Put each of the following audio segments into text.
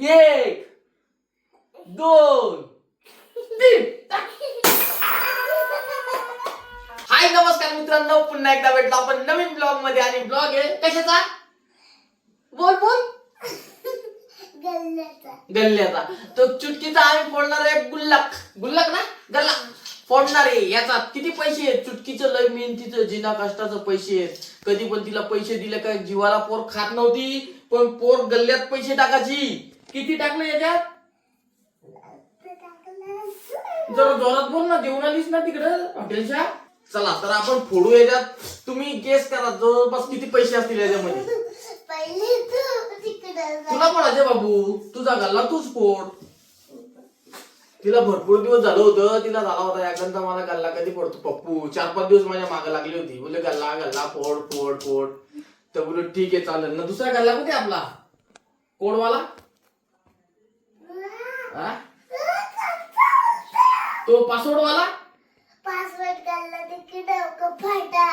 एक, दोन, तीन. हाय नमस्कार मित्रांनो, पुन्हा एकदा भेटलो आपण नवीन ब्लॉग मध्ये. आणि ब्लॉग आहे कशाचा? बोल बोल. गल्ल्याचा. तो चुटकीचा आम्ही फोडणार आहे गुल्लक. गुल्लक ना, गल्ला फोडणार आहे. याचा किती पैसे आहेत? चुटकीचं लय मेहनतीचं जिना कष्टाचं पैसे आहेत. कधी पण तिला पैसे दिले काय जीवाला पोर खात नव्हती, पण पोर गल्ल्यात पैसे टाकायची. किती टाकले याच्यात? जरा जोरात बोल ना, जेवण आलीस ना तिकडं हॉटेलच्या. चला तर आपण फोडू याच्यात. तुम्ही गेस करा जवळपास किती पैसे असतील याच्यामध्ये. तुला पडायचे बाबू, तुझा गल्ला तूच फोड. तिला भरपूर दिवस झालं होतं, तिला झाला होता याकरता मला गल्ला कधी फोडतो पप्पू. 4-5 दिवस माझ्या मागे लागली होती. बोलले गल्ला गल्ला फोड फोड फोड. तर बोललो ठीक आहे चालेल ना. दुसरा गल्ला कुठे आपला कोडवाला? तो पासवर्ड वाला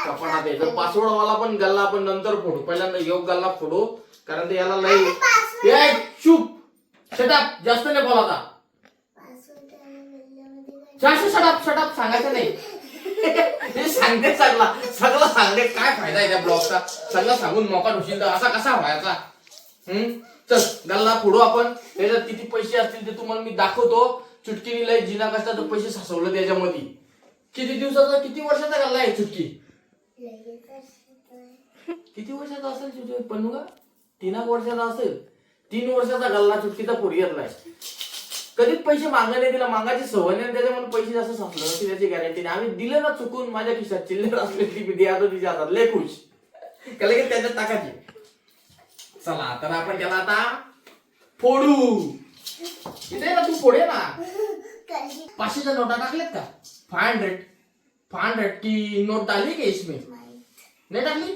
कपाटात आहे. तर पासवर्ड वाला पण गल्ला आपण नंतर फोडू. पहिल्यांदा योग गल्ला फोडू, कारण ते याला लई चुप शटअप जास्त नाही बोलाता. शटअप सांगायचं नाही. हे सांगते सगळं सांगते. काय फायदा आहे त्या ब्लॉगचा? सगळं सांगून मोका ढुशील तर असा कसा व्हायचा? चल गल्ला फोडू आपण. त्याच्यात किती पैसे असतील ते तुम्हाला मी दाखवतो. चुटकीने लय जिना कष्टाचं पैसे साचवलं त्याच्यामध्ये. किती दिवसाचा, किती वर्षाचा गल्ला आहे चुटकी? किती वर्षाचा असेल पण का? 3 वर्षाचा असेल. 3 वर्षाचा गल्ला चुटकीचा फोडी घेतलाय. कधीच पैसे मागणे तिला मागायची सवय नाही. त्याच्यामुळे पैसे जास्त साचलं नव्हती त्याची गॅरंटी नाही. आम्ही दिले ना चुकून, माझ्या खिशात चिल्लर असले ती मी द्या तिच्या हातात लय खुश. त्याला की त्याच्यात टाकायची. चला तर आपण त्याला आता फोडू. इथे ना तू फोडे ना. 500च्या नोटा टाकलेत का? 500 की नोट डाली का इसमें? नाही टाकली?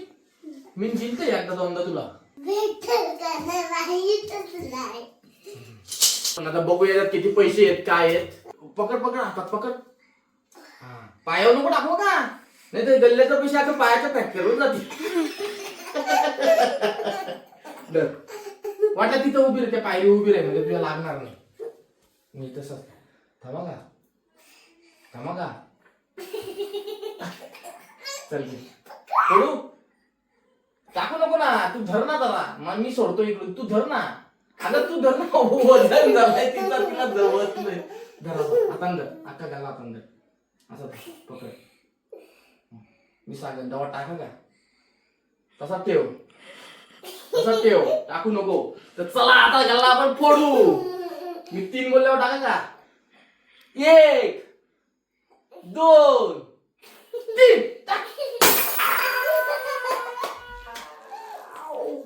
मी जिंकते एकदा दोनदा तुला. पण आता बघू याच्यात किती पैसे आहेत काय आहेत. पकड हातात पकड. पायावर नको टाकू का? नाही तर गल्ल्याचा पैसे आता पायाच्या फ्रॅक्चर होऊन जाते. वाटलं तिथं उभी राहते, पायरी उभी राही म्हणजे तुला लागणार नाही. मी तसं थांबा का चल फोडू. टाकू नको ना, तू धर ना जरा. मग मी सोडतो इकडून, तू धर ना. आता तू धर ना. वजन झालंय तिला जवळच नाही. धरा आता अंदर, अख्खा गाला आता अंदर असं पकड. मी सांगेन दवा टाका का तसा ठेव टाकू नको. तर चला आता गल्ला आपण फोडू. मी 3 बोलल्यावर टाका का? 1, 2, 3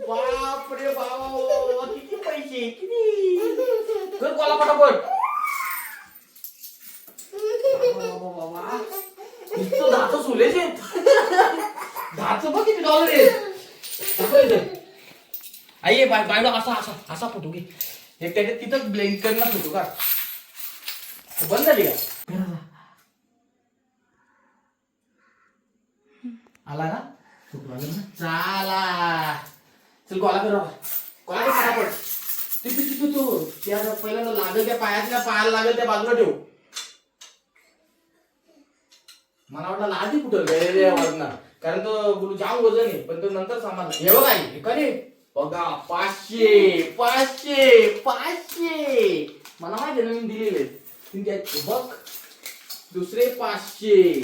बापरे बाबा, किती पैसे किती. कर कोला पटापट. बाबा इतकं धाचं सोलेच आहेत. धाचं बघ किती डॉलर आहेत. आई बायला असा फोटो घे. एक त्याच्यात तिथं ब्लँक करणार फोटो का? बंद झाली का? आला ना चाला. चल गोळा कर फटाफट. तू त्या पहिल्यांदा लागेल त्या पायाला लागेल त्या बाजूला ठेव. मला वाटलं लादी कुठं गेलेल्या वजनात, कारण तो जाम वजन आहे. पण तो नंतर सामान हे बघा खरे बघा. 500 मला माहिती नवीन दिलेले बघ. दुसरे 500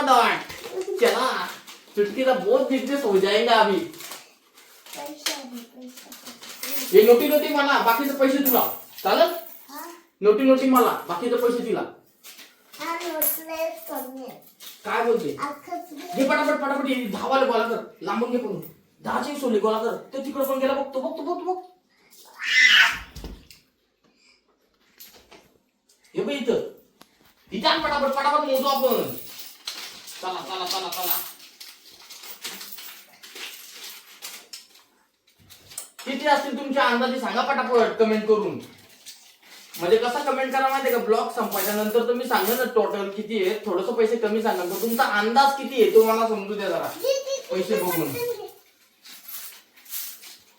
डॉट. चला चुटकीचा बहुत बिजनेस हो जाएगा अभी. हे नोटी मला, बाकीचे पैसे तुला. चालत? नोटी मला, बाकीचे पैसे तिला. काय बोलते? घे पटापट 10 वाले गोळा कर. लांबून घे पण 10चे सोले गोळा कर. तो तिकडे पण गेला बघतो. हे बघ इथं पटापट मोजू आपण. चला किती असतील तुमच्या अंदाजे सांगा पटापट कमेंट करून. म्हणजे कसं कमेंट करा माहितीये का? ब्लॉग संपायच्या नंतर तुम्ही सांगा ना टोटल किती आहे. थोडस पैसे कमी सांगा, पण तुमचा अंदाज किती आहे तो मला समजू द्या जरा पैसे बघून.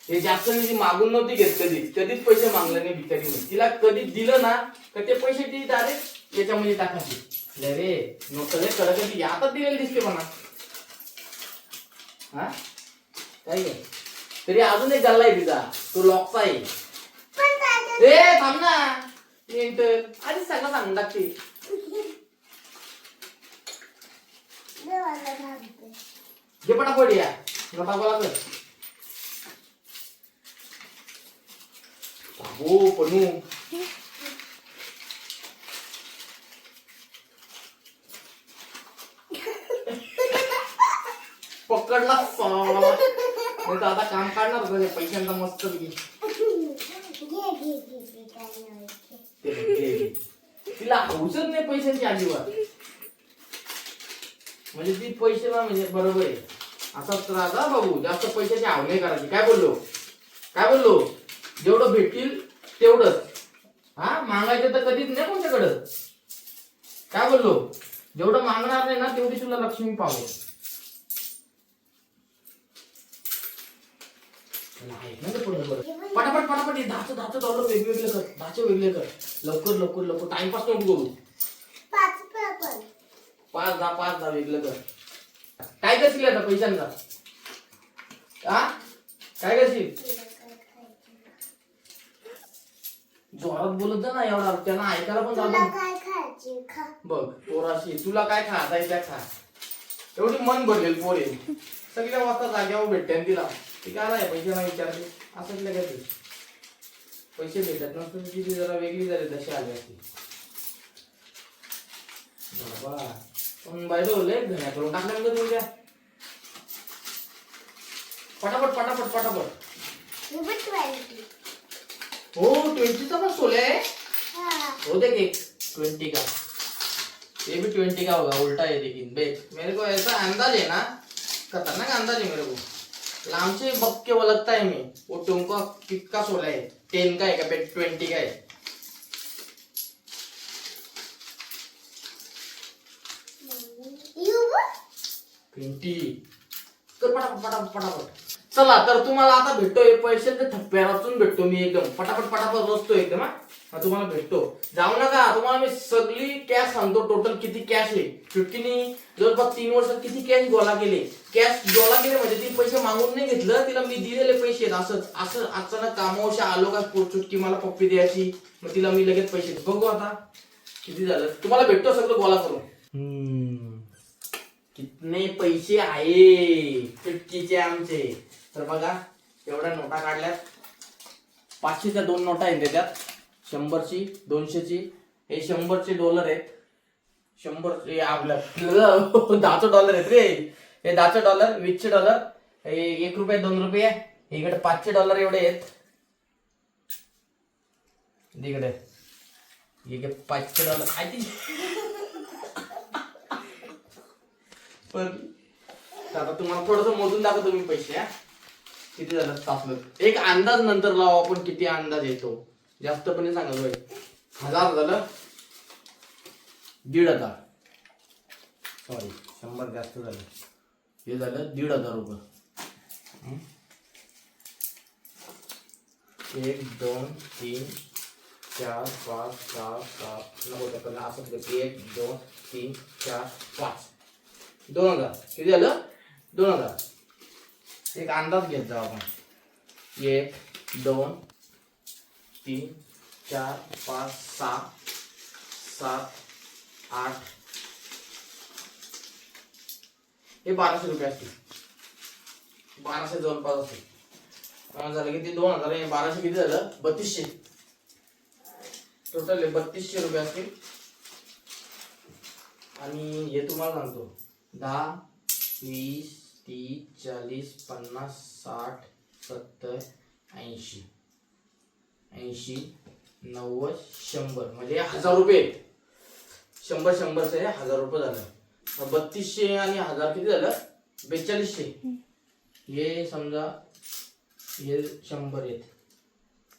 हे जास्त नाही, मागून नव्हती घेत, कधीच पैसे मागले नाही भिकारीने. तिला कधी दिलं ना तर ते पैसे ती डायरेक्ट याच्यामध्ये टाकायची. रे नोट रे कडक ती आता दिलेली दिसते म्हणा. हा काय गे तरी अजून एक गल्ला आहे तिचा, तो लॉकचा आहे. रे थांब ना, आधी सगळं सांगून टाकते. घे पटापट या नटापला कर. हो पनू पकडला आता काम काढणार होतं पैशांचा मस्त तिला औषध नाही पैशांची अजिबात. म्हणजे ती पैसे ना म्हणजे बरोबर आहे असाच राजा बाबू. जास्त पैशाची हाव नाही करायची. काय बोललो जेवढं भेटतील तेवढंच. हा मागायचं तर कधीच नाही कोणत्याकडं. काय बोललो जेवढं मागणार नाही ना तेवढी तुला लक्ष्मी पावेल. पटापट धाच डॉलर वेगवेगळे कर. धाचे वेगळे कर लवकर टाइमपास नको करू. 5 दहा वेगळं कर. काय करशील आता पैशांचा? हा काय करशील? जोरात बोलत जा ना एवढा, त्यांना ऐकायला पण बघ. पोराशी तुला काय खायचं खा. एवढी मन भरलेल पोर आहे. सगळ्या वाजता जाग्यावर भेटते तिला. ती काय नाही पैशांना विचारते असं काय ते पैसे भेटत नसतं. तिथे जरा वेगळी झाली तशी आली असती बाबा. पण बायलो लय घड्या करून टाकल्या म्हणजे तुमच्या. पटापट हो 20चा पण सोले आहे. हो देख एक 20 का, ये भी 20 का होगा. उल्टा है लेकिन देख मेरे को ऐसा अंदाज है ना, खतरनाक अंदाज है मेरे को. लांब से बक के लगता है मैं वो तुमको कितना सोला है. 10 का है का 20 का है. पटापट. चला तर तुम्हाला आता भेटतोय पैशाचे थप्प्या रचून भेटतो मी एकदम पटापट रचतो एकदम. हा तुम्हाला भेटतो. जाऊ नका, तुम्हाला मी सगळी कॅश सांगतो. टोटल किती कॅश आहे. 50 जवळपास 3 वर्षात किती कॅश गोळा केले. म्हणजे ती पैसे मागून नाही घेतलं, तिला मी दिलेले पैसे. असं अचानक कामावशा आलो का चुटकी मला पप्पी द्यायची, मग तिला मी लगेच पैसे. बघू आता किती झालं. तुम्हाला भेटतो सगळं गोळा करून. कितने पैसे आहे चुटकीचे आमचे. तर बघा एवढ्या नोटा काढल्यात. 500च्या 2 नोटा आहेत त्याच्यात. 100ची 200ची. हे 100चे डॉलर आहेत. 100 आपलं 10चे डॉलर आहेत रे. हे 10चे डॉलर 20चे डॉलर. हे 1 रुपये 2 रुपये. इकडे 5चे डॉलर एवढे आहेत. इकडे 5चे डॉलर. पण आता तुम्हाला थोडस मोजून दाखवतो मी पैसे. किती झालं तासलं एक अंदाज नंतर लावू आपण किती अंदाज येतो. जास्त पण नाही सांगत. 1000 झालं. 1500 सॉरी 100 जास्त झालं. हे झालं 1500 रुपये. 1 2 3 4 5 6 7 नको त्याला असं 1 2 3 4 5 2000. किती झालं 2000. एक अंदाज घेत जाऊ आपण. 1 2 3 4 5 6 7 8 हे 1200 रुपये असतील. 1200 जवळपास असतील. झालं किती 2000. हे 1200 किती झालं 3200. टोटल 3200 रुपये असतील. आणि हे तुम्हाला सांगतो 10 20 30 40 50 60 70 80 80 90 100 म्हणजे 1000 रुपये. 100 चे 1000 रुपये झालं. 3200 आणि 1000 किती झालं 4200. हे समजा हे 100 आहेत.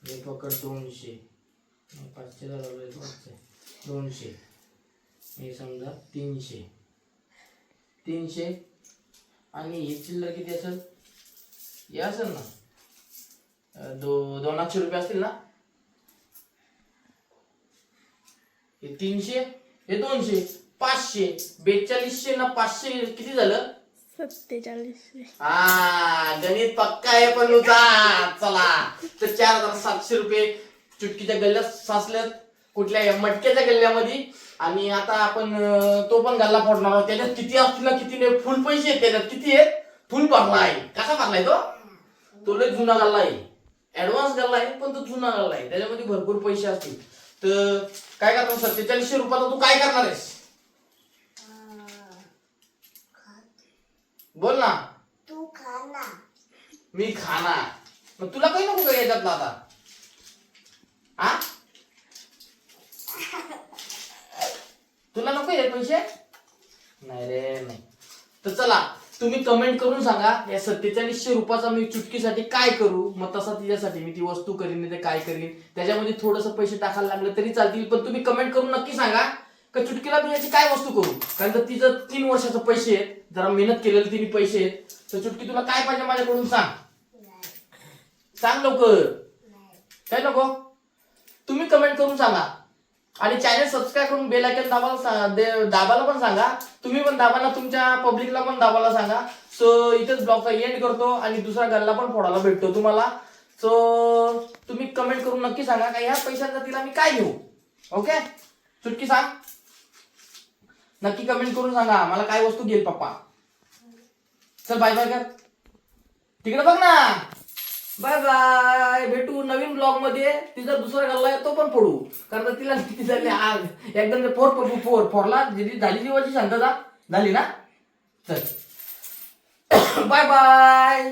हे पकड 200. 500 झालं 200. हे समजा 300 आणि हे चिल्लर किती असेल. हे असेल ना ₹200 असतील ना. हे 300, हे 200, 500, 4200 ना 500 किती झालं? 4700. हा, गणित पक्का आहे पन्नूचा. चला, तर ₹4700 चुटकीच्या गल्ल्यात साचल्यात, कुठल्या मटक्याच्या गल्ल्यामध्ये. आणि आता आपण तो पण गल्ला फोडणार आहोत. त्याच्यात किती असतील ना, किती नाही, फुल पैसे आहेत त्याच्यात. किती आहेत? फुल भरला आहे. कसा भरलाय तो लय जुना गल्ला आहे, ऍडव्हान्स गल्ला आहे, पण तो जुना गल्ला आहे. त्याच्यामध्ये भरपूर पैसे असतील. तर काय करतो, ₹4700 तू काय करणार आहेस? बोल ना. तू खाना. मी खाणार. मग तुला काही नको का याच्यातला आता? हा, तुला नको हे पैसे? नाही रे, नाही. तर चला, तुम्ही कमेंट करून सांगा या ₹4700 मी चुटकीसाठी काय करू. मग तसा तिच्यासाठी मी ती वस्तू करीन, ते काय करीन. त्याच्यामध्ये थोडस पैसे टाकायला लागलं तरी चालतील, पण तुम्ही कमेंट करून नक्की सांगा का चुटकीला मी याची काय वस्तू करू. कारण तर तिचं 3 वर्षाचे पैसे आहेत, जरा मेहनत केलेले तिने पैसे आहेत. तर चुटकी तुला काय पाहिजे माझ्याकडून सांग. सांग लवकर. काय नको? तुम्ही कमेंट करून सांगा. आणि चॅनल सबस्क्राईब करून बेल आयकॉन दाबायला पण सांगा. तुम्ही पण दाबायला, तुमच्या पब्लिकला पण दाबायला सांगा. सो इथेच ब्लॉगचा एंड करतो आणि दुसरा गल्ला पण फोडायला भेटतो तुम्हाला. सो तुम्ही कमेंट करून नक्की सांगा का ह्या पैशाचा तिला मी काय घेऊ. ओके, चुटकी सांग. नक्की कमेंट करून सांगा मला काय वस्तू घेईल पप्पा. चल बाय बाय कर, तिकडे बघ ना. Bye bye. भेटू नवीन ब्लॉग मध्ये. तिचा दुसरा गल्ला आहे तो पण फोडू, कारण तिला किती झाली आग एकदम. फोरला झाली जीवाची शांतता झाली ना. चल बाय बाय.